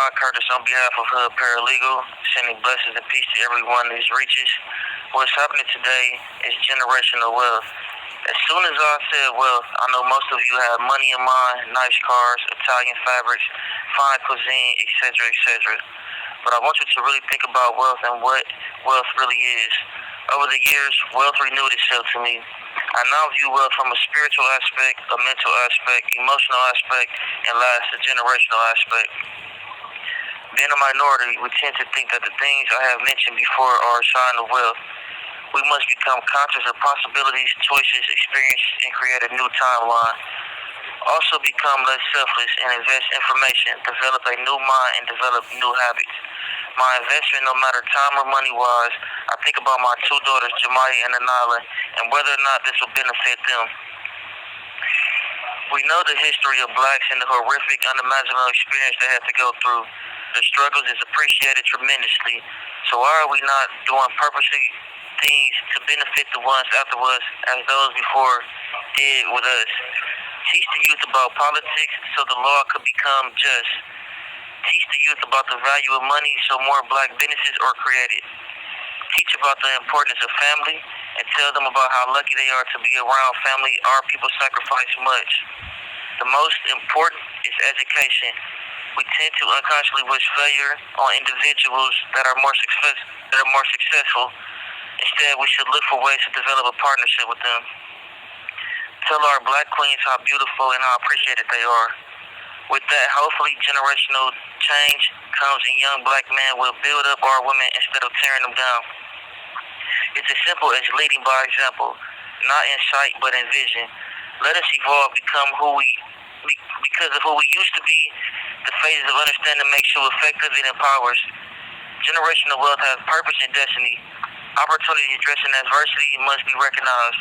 Jeremiah Curtis on behalf of Hood Paralegal, sending blessings and peace to everyone in his reaches. What's happening today is generational wealth. As soon as I said wealth, I know most of you have money in mind, nice cars, Italian fabrics, fine cuisine, etc., etc. But I want you to really think about wealth and what wealth really is. Over the years, wealth renewed itself to me. I now view wealth from a spiritual aspect, a mental aspect, emotional aspect, and last, a generational aspect. Being a minority, we tend to think that the things I have mentioned before are a sign of wealth. We must become conscious of possibilities, choices, experience, and create a new timeline. Also become less selfless and invest information, develop a new mind, and develop new habits. My investment, no matter time or money-wise, I think about my two daughters, Jemiah and Anila, and whether or not this will benefit them. We know the history of blacks and the horrific, unimaginable experience they had to go through. The struggles is appreciated tremendously. So why are we not doing purposely things to benefit the ones after us as those before did with us? Teach the youth about politics so the law could become just. Teach the youth about the value of money so more black businesses are created. Teach about the importance of family and tell them about how lucky they are to be around family. Our people sacrifice much. The most important is education. We tend to unconsciously wish failure on individuals that are more successful. Instead, we should look for ways to develop a partnership with them. Tell our black queens how beautiful and how appreciated they are. With that, hopefully generational change comes and young black men will build up our women instead of tearing them down. It's as simple as leading by example, not in sight but in vision. Let us evolve, become because of who we used to be. The phases of understanding makes you effective and empowers. Generational wealth has purpose and destiny. Opportunity addressing adversity must be recognized.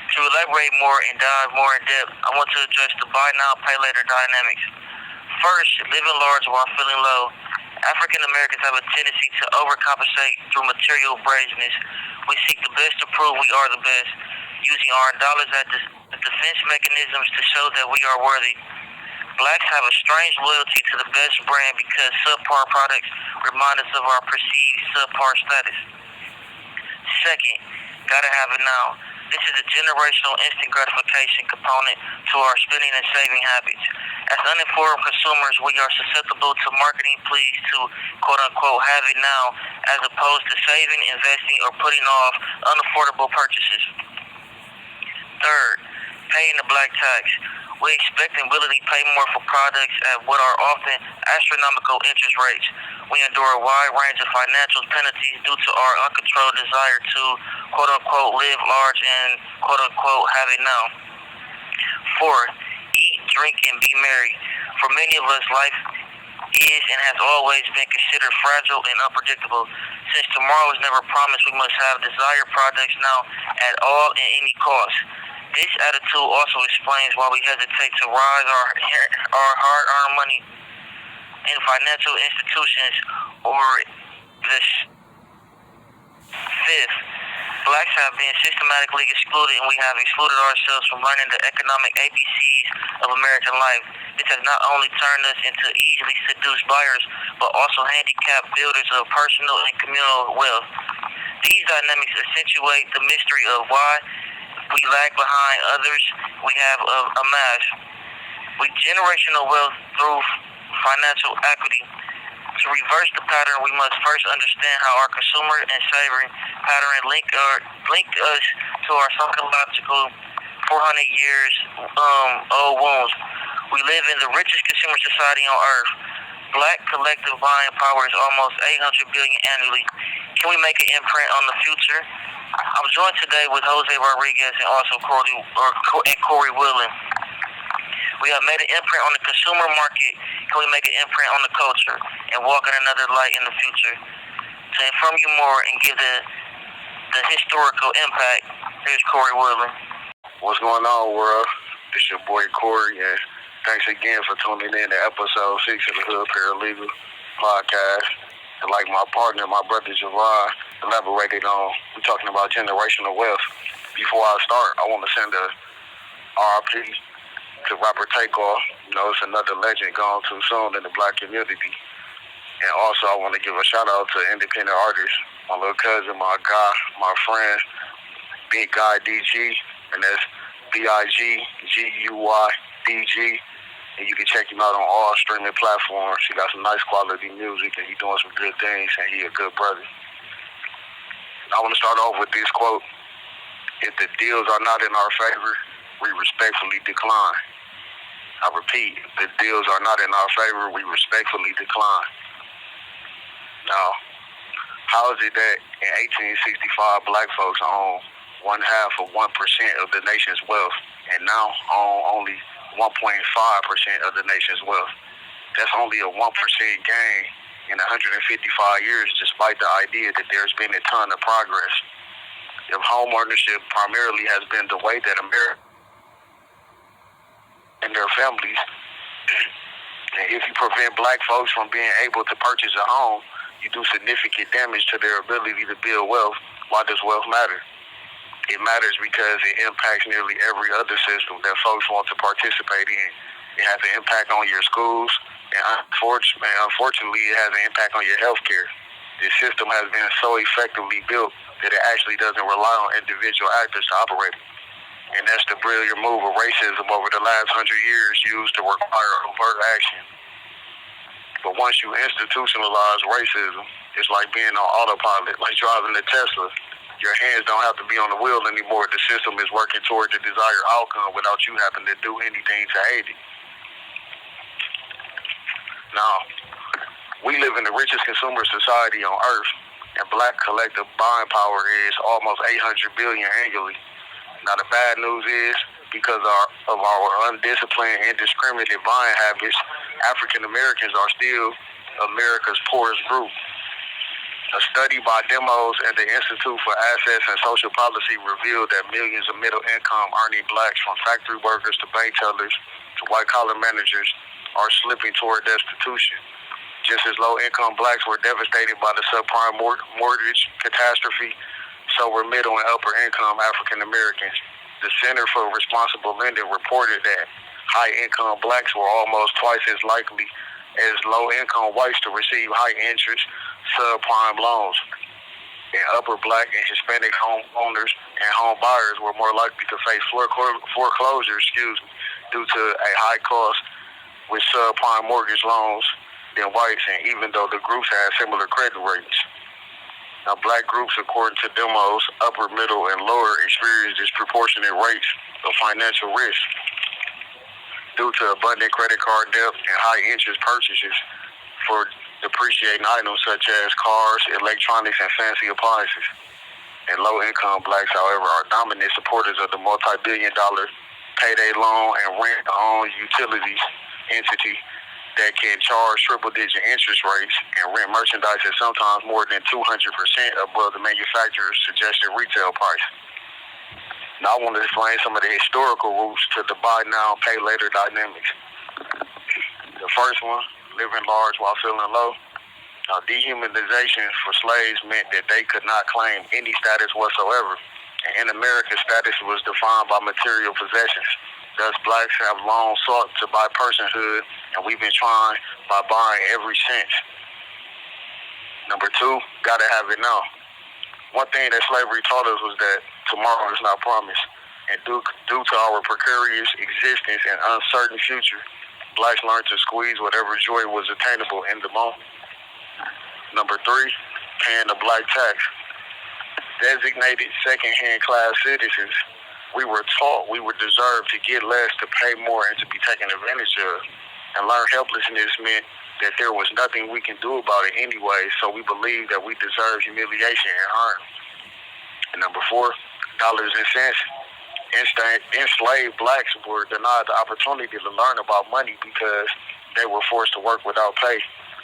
To elaborate more and dive more in depth, I want to address the buy now, pay later dynamics. First, living large while feeling low. African Americans have a tendency to overcompensate through material brazeness. We seek the best to prove we are the best, using our dollars as defense mechanisms to show that we are worthy. Blacks have a strange loyalty to the best brand because subpar products remind us of our perceived subpar status. Second, gotta have it now. This is a generational instant gratification component to our spending and saving habits. As uninformed consumers, we are susceptible to marketing pleas to quote-unquote have it now as opposed to saving, investing, or putting off unaffordable purchases. Third, paying the black tax. We expect and willingly pay more for products at what are often astronomical interest rates. We endure a wide range of financial penalties due to our uncontrolled desire to quote-unquote live large and quote-unquote have it now. Fourth, eat, drink, and be merry. For many of us, life is and has always been considered fragile and unpredictable. Since tomorrow is never promised, we must have desired products now at all and any cost. This attitude also explains why we hesitate to rise our hard-earned money in financial institutions or this. Fifth, blacks have been systematically excluded and we have excluded ourselves from learning the economic ABCs of American life. This has not only turned us into easily seduced buyers, but also handicapped builders of personal and communal wealth. These dynamics accentuate the mystery of why we lag behind others we have amassed. With generational wealth through financial equity. To reverse the pattern, we must first understand how our consumer and saving pattern link us to our psychological 400 years old wounds. We live in the richest consumer society on earth. Black collective buying power is almost $800 billion annually. Can we make an imprint on the future? I'm joined today with Jose Rodriguez and also Corey Woodland. We have made an imprint on the consumer market. Can we make an imprint on the culture and walk in another light in the future? To inform you more and give the historical impact, here's Corey Woodland. What's going on, world? It's your boy Corey, and thanks again for tuning in to episode 6 of the Hood Paralegal podcast. And like my partner, my brother Javon, elaborated on, we're talking about generational wealth. Before I start, I want to send a RIP to Robert Takeoff. You know, it's another legend gone too soon in the black community. And also, I want to give a shout out to independent artists. My little cousin, my guy, my friend, Big Guy DG, and that's BIGGUYDG. And you can check him out on all streaming platforms. He got some nice quality music, and he's doing some good things, and he a good brother. I want to start off with this quote. If the deals are not in our favor, we respectfully decline. I repeat, if the deals are not in our favor, we respectfully decline. Now, how is it that in 1865 black folks own 1/2 of 1% of the nation's wealth, and now own only 1.5% of the nation's wealth? That's only a 1% gain in 155 years, despite the idea that there's been a ton of progress. If home ownership primarily has been the way that America and their families, and if you prevent black folks from being able to purchase a home, you do significant damage to their ability to build wealth. Why does wealth matter? It matters because it impacts nearly every other system that folks want to participate in. It has an impact on your schools, and unfortunately, it has an impact on your health care. This system has been so effectively built that it actually doesn't rely on individual actors to operate it. And that's the brilliant move of racism over the last 100 years used to require overt action. But once you institutionalize racism, it's like being on autopilot, like driving a Tesla. Your hands don't have to be on the wheel anymore. The system is working toward the desired outcome without you having to do anything to aid it. Now, we live in the richest consumer society on earth, and black collective buying power is almost $800 billion annually. Now, the bad news is, because of our undisciplined, indiscriminate buying habits, African Americans are still America's poorest group. A study by Demos and the Institute for Assets and Social Policy revealed that millions of middle-income earning blacks, from factory workers to bank tellers to white-collar managers, are slipping toward destitution. Just as low-income blacks were devastated by the subprime mortgage catastrophe, so were middle and upper-income African Americans. The Center for Responsible Lending reported that high-income blacks were almost twice as likely as low-income whites to receive high-interest subprime loans. And upper black and Hispanic homeowners and home buyers were more likely to face foreclosure, due to a high cost with subprime mortgage loans than whites, and even though the groups had similar credit rates. Now, black groups, according to Demos, upper, middle, and lower, experience disproportionate rates of financial risk due to abundant credit card debt and high interest purchases for depreciating items such as cars, electronics, and fancy appliances. And low-income blacks, however, are dominant supporters of the multi-billion-dollar payday loan and rent-owned utilities entity that can charge triple-digit interest rates and rent merchandise at sometimes more than 200% above the manufacturer's suggested retail price. Now, I want to explain some of the historical roots to the buy now, pay later dynamics. The first one, living large while feeling low. Now, dehumanization for slaves meant that they could not claim any status whatsoever. And in America, status was defined by material possessions. Thus, blacks have long sought to buy personhood, and we've been trying by buying every since. Number two, gotta have it now. One thing that slavery taught us was that tomorrow is not promised. And due to our precarious existence and uncertain future, blacks learned to squeeze whatever joy was attainable in the moment. Number three, paying the black tax. Designated second-hand class citizens, we were taught we would deserve to get less, to pay more, and to be taken advantage of. And learned helplessness meant that there was nothing we can do about it anyway, so we believed that we deserved humiliation and harm. And number four, dollars and cents. Enslaved blacks were denied the opportunity to learn about money because they were forced to work without pay,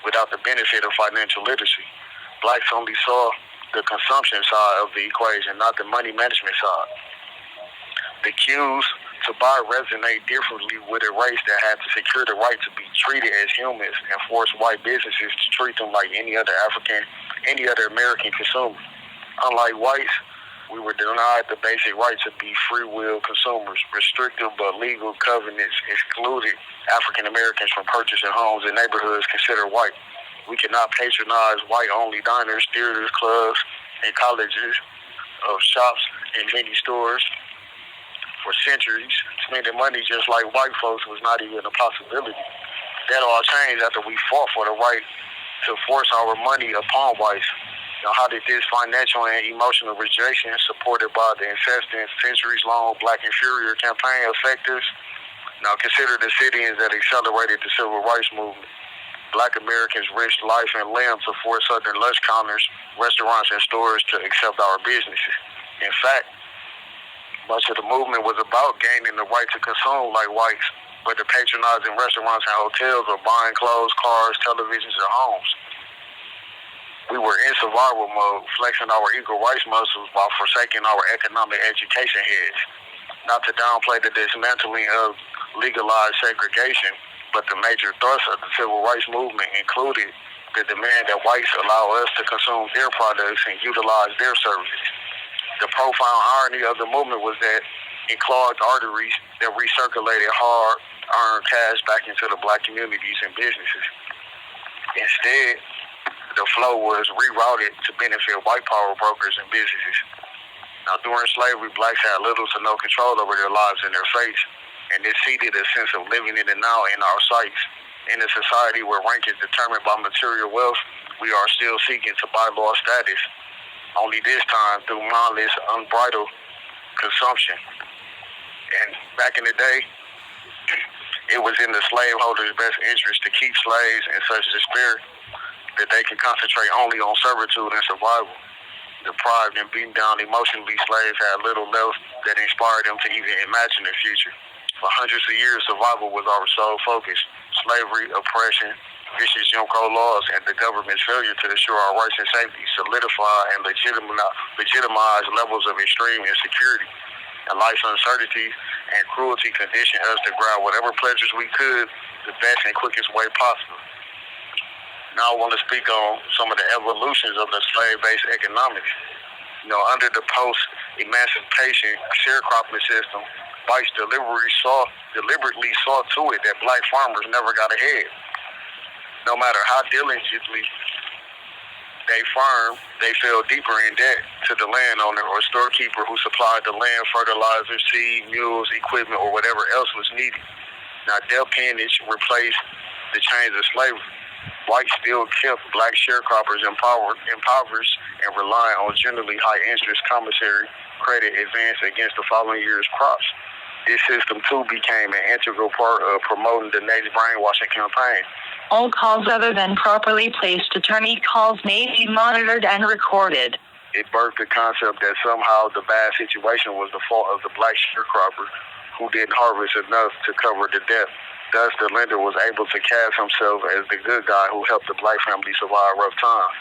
without the benefit of financial literacy. Blacks only saw the consumption side of the equation, not the money management side. The cues to buy resonate differently with a race that had to secure the right to be treated as humans and force white businesses to treat them like any other American consumer. Unlike whites, we were denied the basic right to be free will consumers. Restrictive but legal covenants excluded African Americans from purchasing homes in neighborhoods considered white. We cannot patronize white-only diners, theaters, clubs, and colleges of shops and many stores. For centuries, spending money just like white folks was not even a possibility. That all changed after we fought for the right to force our money upon whites. Now, how did this financial and emotional rejection, supported by the incessant, centuries-long Black Inferior campaign, affect us? Now, consider the sit-ins that accelerated the Civil Rights Movement. Black Americans risked life and limb to force Southern lunch counters, restaurants, and stores to accept our businesses. In fact, much of the movement was about gaining the right to consume like whites, whether patronizing restaurants and hotels or buying clothes, cars, televisions, and homes. We were in survival mode, flexing our equal rights muscles while forsaking our economic education heads. Not to downplay the dismantling of legalized segregation, but the major thrust of the Civil Rights Movement included the demand that whites allow us to consume their products and utilize their services. The profound irony of the movement was that it clogged arteries that recirculated hard-earned cash back into the Black communities and businesses. Instead, the flow was rerouted to benefit white power brokers and businesses. Now, during slavery, blacks had little to no control over their lives and their fates, and it seeded a sense of living in the now in our sights. In a society where rank is determined by material wealth, we are still seeking to bylaw status, only this time through mindless, unbridled consumption. And back in the day, it was in the slaveholders' best interest to keep slaves in such despair that they could concentrate only on servitude and survival. Deprived and beaten down emotionally, slaves had little left that inspired them to even imagine the future. For hundreds of years, survival was our sole focus. Slavery, oppression, vicious Jim Crow laws, and the government's failure to ensure our rights and safety solidify and legitimize levels of extreme insecurity. And life's uncertainty and cruelty conditioned us to grab whatever pleasures we could the best and quickest way possible. Now I want to speak on some of the evolutions of the slave-based economics. Under the post-emancipation sharecropping system, whites deliberately saw to it that black farmers never got ahead. No matter how diligently they farmed, they fell deeper in debt to the landowner or storekeeper who supplied the land, fertilizer, seed, mules, equipment, or whatever else was needed. Now, debt peonage replaced the chains of slavery. Whites still kept black sharecroppers impoverished and relying on generally high-interest commissary credit advance against the following year's crops. This system, too, became an integral part of promoting the next brainwashing campaign. All calls other than properly placed attorney calls may be monitored and recorded. It birthed the concept that somehow the bad situation was the fault of the black sharecropper who didn't harvest enough to cover the debt. Thus, the lender was able to cast himself as the good guy who helped the black family survive rough times.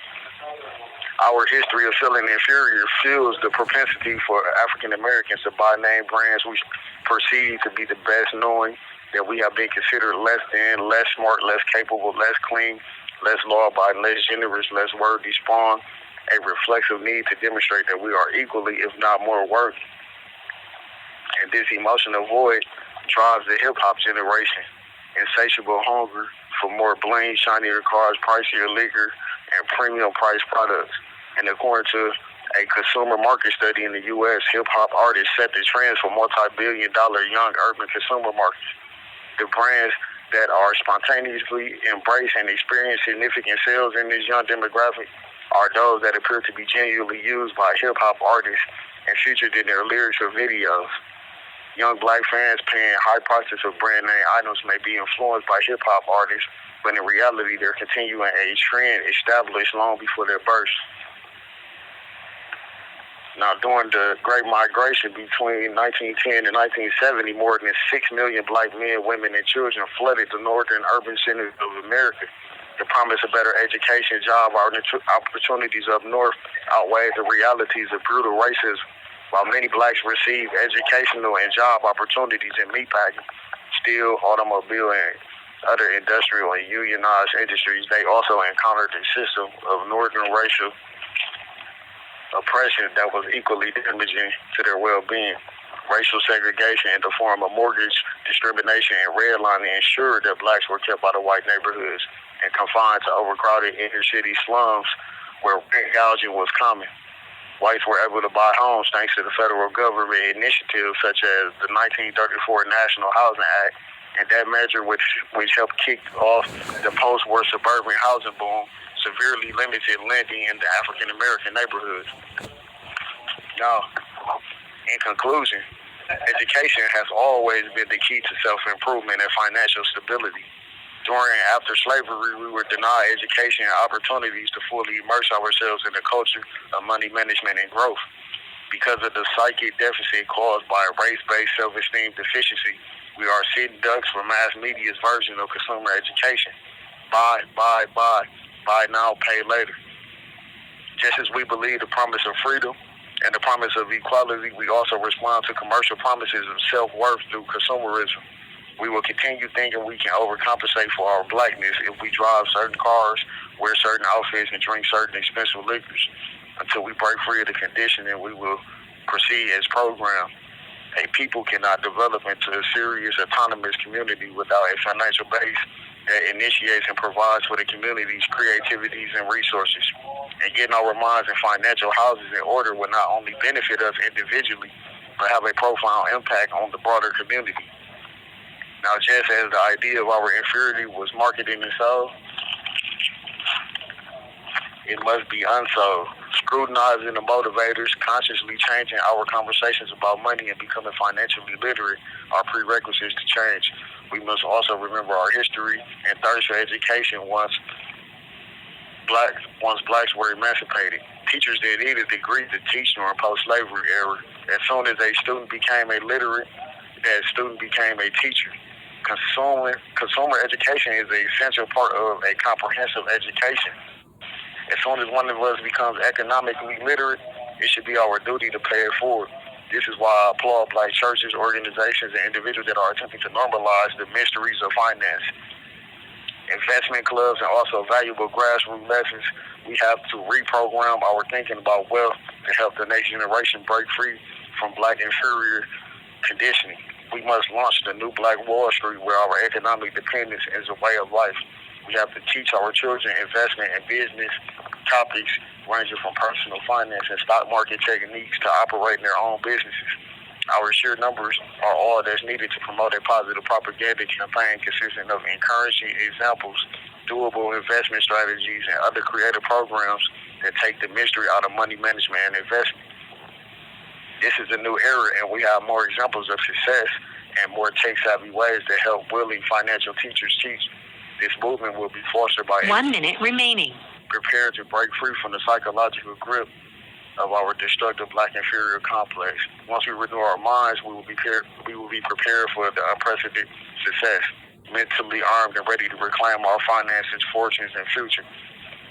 Our history of feeling inferior fuels the propensity for African Americans to buy name brands we perceive to be the best, knowing that we have been considered less than, less smart, less capable, less clean, less law-abiding, less generous, less worthy, spawn a reflexive need to demonstrate that we are equally, if not more, worthy. And this emotional void drives the hip-hop generation. Insatiable hunger for more bling, shinier cars, pricier liquor, and premium price products. And according to a consumer market study in the U.S., hip-hop artists set the trends for multi-billion-dollar young urban consumer markets. The brands that are spontaneously embraced and experience significant sales in this young demographic are those that appear to be genuinely used by hip-hop artists and featured in their lyrics or videos. Young black fans paying high prices for brand name items may be influenced by hip-hop artists, but in reality, they're continuing a trend established long before their birth. Now, during the Great Migration between 1910 and 1970, more than 6 million black men, women, and children flooded the northern urban centers of America. The promise of better education, job opportunities up north outweighed the realities of brutal racism. While many blacks received educational and job opportunities in meatpacking, steel, automobile, and other industrial and unionized industries, they also encountered a system of northern racial oppression that was equally damaging to their well-being. Racial segregation in the form of mortgage discrimination and redlining ensured that blacks were kept out of white neighborhoods and confined to overcrowded inner-city slums where rent gouging was common. Whites were able to buy homes thanks to the federal government initiatives such as the 1934 National Housing Act, and that measure which helped kick off the post-war suburban housing boom severely limited lending in the African-American neighborhoods. Now, in conclusion, education has always been the key to self-improvement and financial stability. During and after slavery, we were denied education and opportunities to fully immerse ourselves in the culture of money management and growth. Because of the psychic deficit caused by a race-based self-esteem deficiency, we are sitting ducks for mass media's version of consumer education. Buy now, pay later. Just as we believe the promise of freedom and the promise of equality, we also respond to commercial promises of self-worth through consumerism. We will continue thinking we can overcompensate for our blackness if we drive certain cars, wear certain outfits, and drink certain expensive liquors. Until we break free of the conditioning, we will proceed as programmed. A people cannot develop into a serious autonomous community without a financial base that initiates and provides for the community's creativities and resources. And getting our minds and financial houses in order will not only benefit us individually, but have a profound impact on the broader community. Now, just as the idea of our inferiority was marketed and sold, it must be unsold. Scrutinizing the motivators, consciously changing our conversations about money, and becoming financially literate are prerequisites to change. We must also remember our history and thirst for education once blacks were emancipated. Teachers didn't need a degree to teach during post-slavery era. As soon as a student became a literate, that student became a teacher. Consumer education is an essential part of a comprehensive education. As soon as one of us becomes economically literate, it should be our duty to pay it forward. This is why I applaud black churches, organizations, and individuals that are attempting to normalize the mysteries of finance. Investment clubs and also valuable grassroots lessons, we have to reprogram our thinking about wealth to help the next generation break free from black inferior conditioning. We must launch the new Black Wall Street where our economic dependence is a way of life. We have to teach our children investment and business topics ranging from personal finance and stock market techniques to operating their own businesses. Our sheer numbers are all that's needed to promote a positive propaganda campaign consisting of encouraging examples, doable investment strategies, and other creative programs that take the mystery out of money management and investment. This is a new era, and we have more examples of success and more tech-savvy ways to help willing financial teachers teach. This movement will be fostered by 1 minute remaining. Prepared to break free from the psychological grip of our destructive black inferior complex. Once we renew our minds, we will be prepared for the unprecedented success, mentally armed and ready to reclaim our finances, fortunes, and future.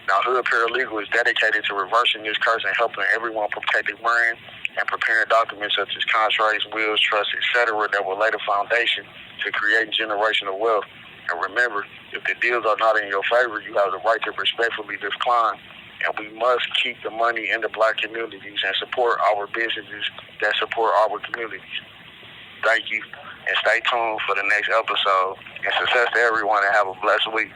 Now, Hood Paralegal is dedicated to reversing this curse and helping everyone protect their brand and preparing documents such as contracts, wills, trusts, etc. that will lay the foundation to create generational wealth. And remember, if the deals are not in your favor, you have the right to respectfully decline. And we must keep the money in the black communities and support our businesses that support our communities. Thank you, and stay tuned for the next episode. And success to everyone, and have a blessed week.